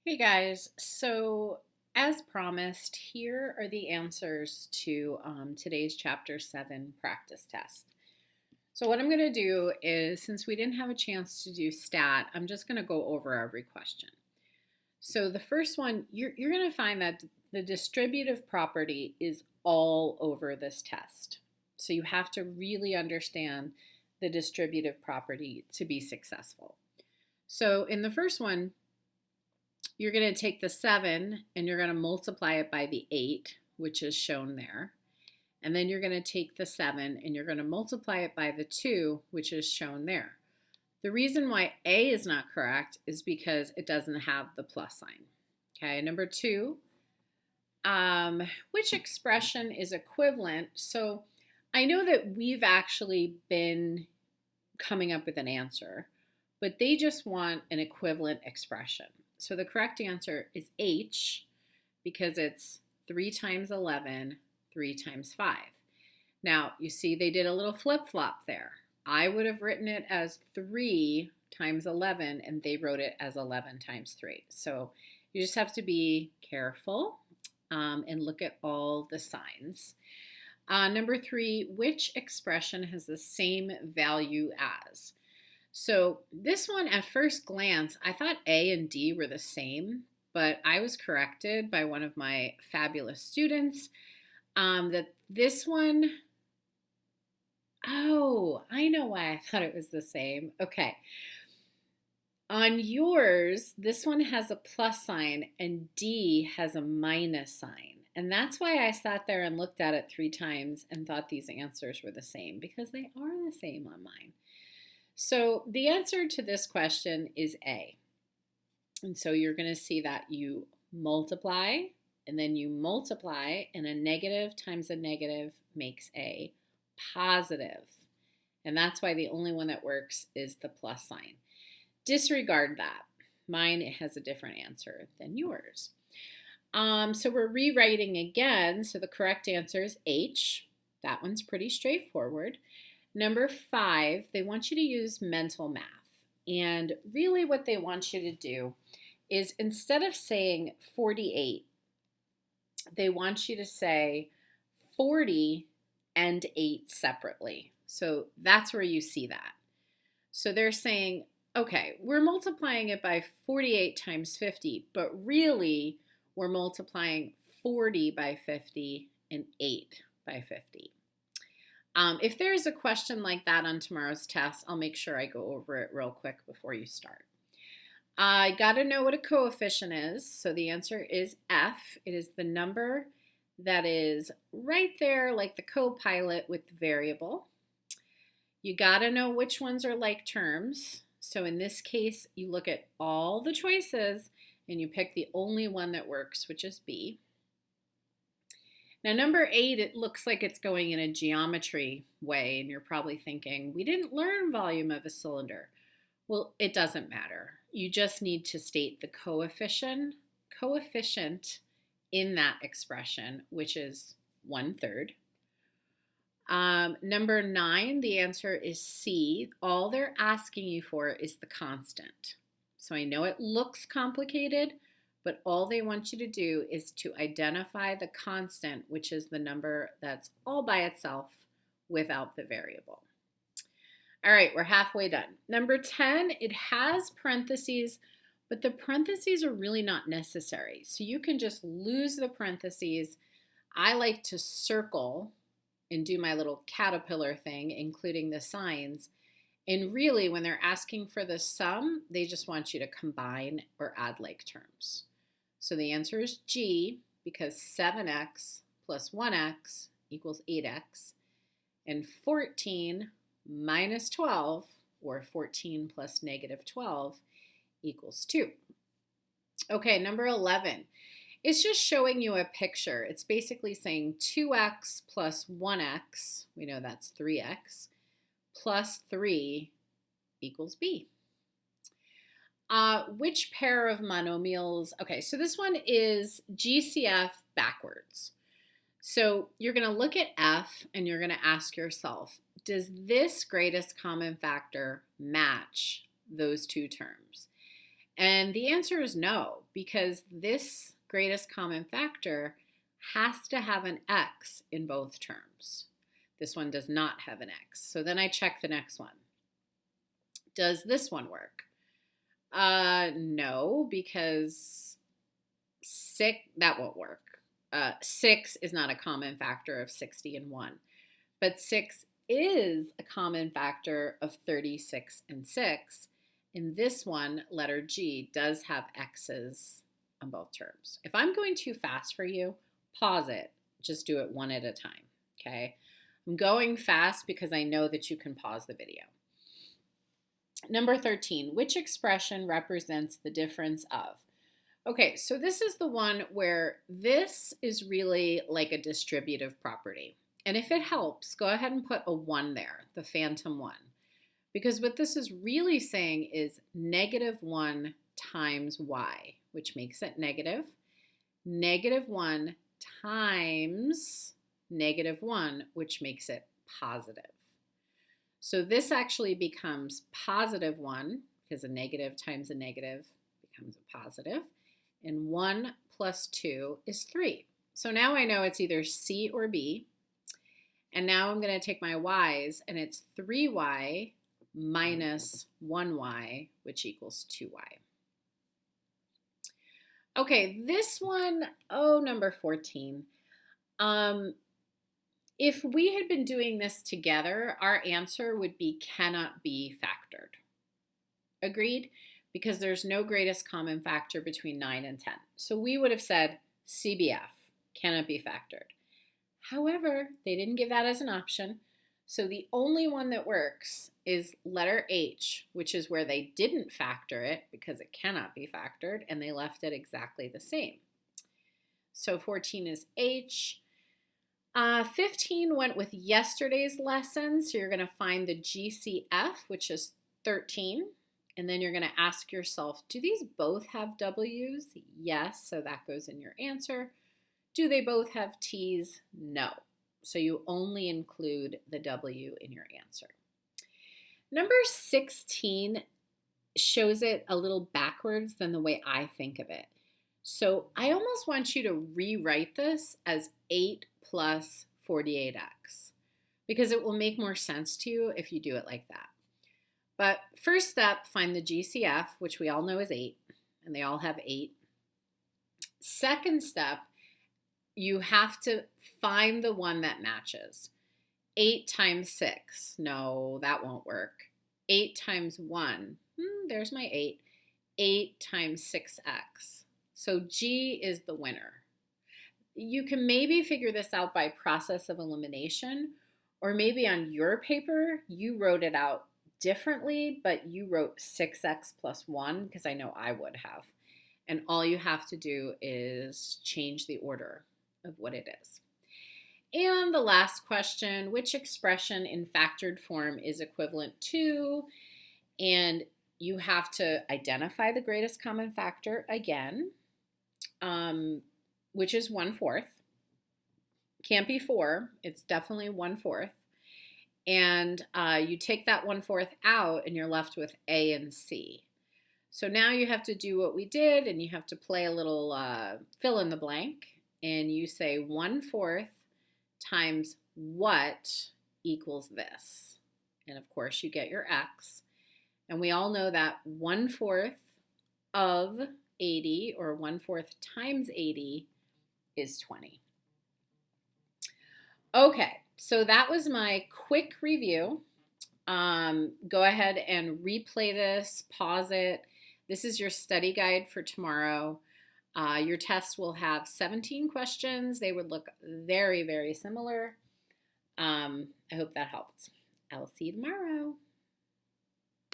Hey guys, so as promised, here are the answers to today's Chapter 7 practice test. So, what I'm going to do is, since we didn't have a chance to do stat, I'm just going to go over every question. So, the first one, you're going to find that the distributive property is all over this test. So, you have to really understand the distributive property to be successful. So, in the first one, you're going to take the 7 and you're going to multiply it by the 8, which is shown there. And then you're going to take the 7 and you're going to multiply it by the 2, which is shown there. The reason why A is not correct is because it doesn't have the plus sign. Okay, number 2, which expression is equivalent? So I know that we've actually been coming up with an answer, but they just want an equivalent expression. So the correct answer is H because it's 3 times 11, 3 times 5. Now, you see they did a little flip-flop there. I would have written it as 3 times 11, and they wrote it as 11 times 3. So you just have to be careful and look at all the signs. Number 3, which expression has the same value as? So this one, at first glance, I thought A and D were the same, but I was corrected by one of my fabulous students that this one, oh, I know why I thought it was the same. Okay. On yours, this one has a plus sign and D has a minus sign. And that's why I sat there and looked at it 3 times and thought these answers were the same, because they are the same on mine. So the answer to this question is A. And so you're going to see that you multiply, and then you multiply, and a negative times a negative makes a positive. And that's why the only one that works is the plus sign. Disregard that. Mine has a different answer than yours. So we're rewriting again. So the correct answer is H. That one's pretty straightforward. Number 5, they want you to use mental math. And really what they want you to do is, instead of saying 48, they want you to say 40 and 8 separately. So that's where you see that. So they're saying, okay, we're multiplying it by 48 times 50, but really we're multiplying 40 by 50 and 8 by 50. If there's a question like that on tomorrow's test, I'll make sure I go over it real quick before you start. I got to know what a coefficient is. So the answer is F. It is the number that is right there, like the co-pilot with the variable. You got to know which ones are like terms. So in this case, you look at all the choices and you pick the only one that works, which is B. Now, number 8, it looks like it's going in a geometry way, and you're probably thinking, we didn't learn volume of a cylinder. Well, it doesn't matter. You just need to state the coefficient in that expression, which is 1/3. Number 9, the answer is C. All they're asking you for is the constant. So I know it looks complicated, but all they want you to do is to identify the constant, which is the number that's all by itself without the variable. All right, we're halfway done. Number 10, it has parentheses, but the parentheses are really not necessary. So you can just lose the parentheses. I like to circle and do my little caterpillar thing, including the signs. And really, when they're asking for the sum, they just want you to combine or add like terms. So the answer is G, because 7x plus 1x equals 8x, and 14 minus 12, or 14 plus negative 12, equals 2. Okay, number 11. It's just showing you a picture. It's basically saying 2x plus 1x, we know that's 3x, plus 3 equals B. Which pair of monomials? Okay, so this one is GCF backwards. So you're going to look at F and you're going to ask yourself, does this greatest common factor match those two terms? And the answer is no, because this greatest common factor has to have an x in both terms. This one does not have an x. So then I check the next one. Does this one work? No, because that won't work. 6 is not a common factor of 60 and 1. But 6 is a common factor of 36 and 6. And this one, letter G, does have x's on both terms. If I'm going too fast for you, pause it. Just do it one at a time, okay? I'm going fast because I know that you can pause the video. Number 13, which expression represents the difference of? Okay, so this is the one where this is really like a distributive property. And if it helps, go ahead and put a 1 there, the phantom 1. Because what this is really saying is -1 times y, which makes it negative. -1 times -1, which makes it positive. So this actually becomes +1, because a negative times a negative becomes a positive. And 1 plus 2 is 3. So now I know it's either C or B. And now I'm going to take my y's, and it's 3y minus 1y, which equals 2y. Okay, this one, number 14. If we had been doing this together, our answer would be cannot be factored. Agreed? Because there's no greatest common factor between 9 and 10. So we would have said CBF, cannot be factored. However, they didn't give that as an option. So the only one that works is letter H, which is where they didn't factor it because it cannot be factored, and they left it exactly the same. So 14 is H. 15 went with yesterday's lesson, so you're going to find the GCF, which is 13, and then you're going to ask yourself, do these both have W's? Yes, so that goes in your answer. Do they both have T's? No. So you only include the W in your answer. Number 16 shows it a little backwards than the way I think of it. So I almost want you to rewrite this as 8 plus 48x, because it will make more sense to you if you do it like that. But first step, find the GCF, which we all know is 8, and they all have 8. Second step, you have to find the one that matches. 8 times 6. No, that won't work. 8 times 1. There's my 8. 8 times 6x. So G is the winner. You can maybe figure this out by process of elimination, or maybe on your paper you wrote it out differently, but you wrote 6x plus 1, because I know I would have. And all you have to do is change the order of what it is. And the last question, which expression in factored form is equivalent to? And you have to identify the greatest common factor again, which is 1/4. Can't be 4. It's definitely 1/4. And you take that 1/4 out, and you're left with A and C. So now you have to do what we did, and you have to play a little fill in the blank. And you say 1/4 times what equals this. And of course, you get your x. And we all know that 1/4 of 80, or 1/4 times 80, is 20. Okay, so that was my quick review. Go ahead and replay this, pause it. This is your study guide for tomorrow. Your test will have 17 questions. They would look very, very similar. I hope that helped. I'll see you tomorrow.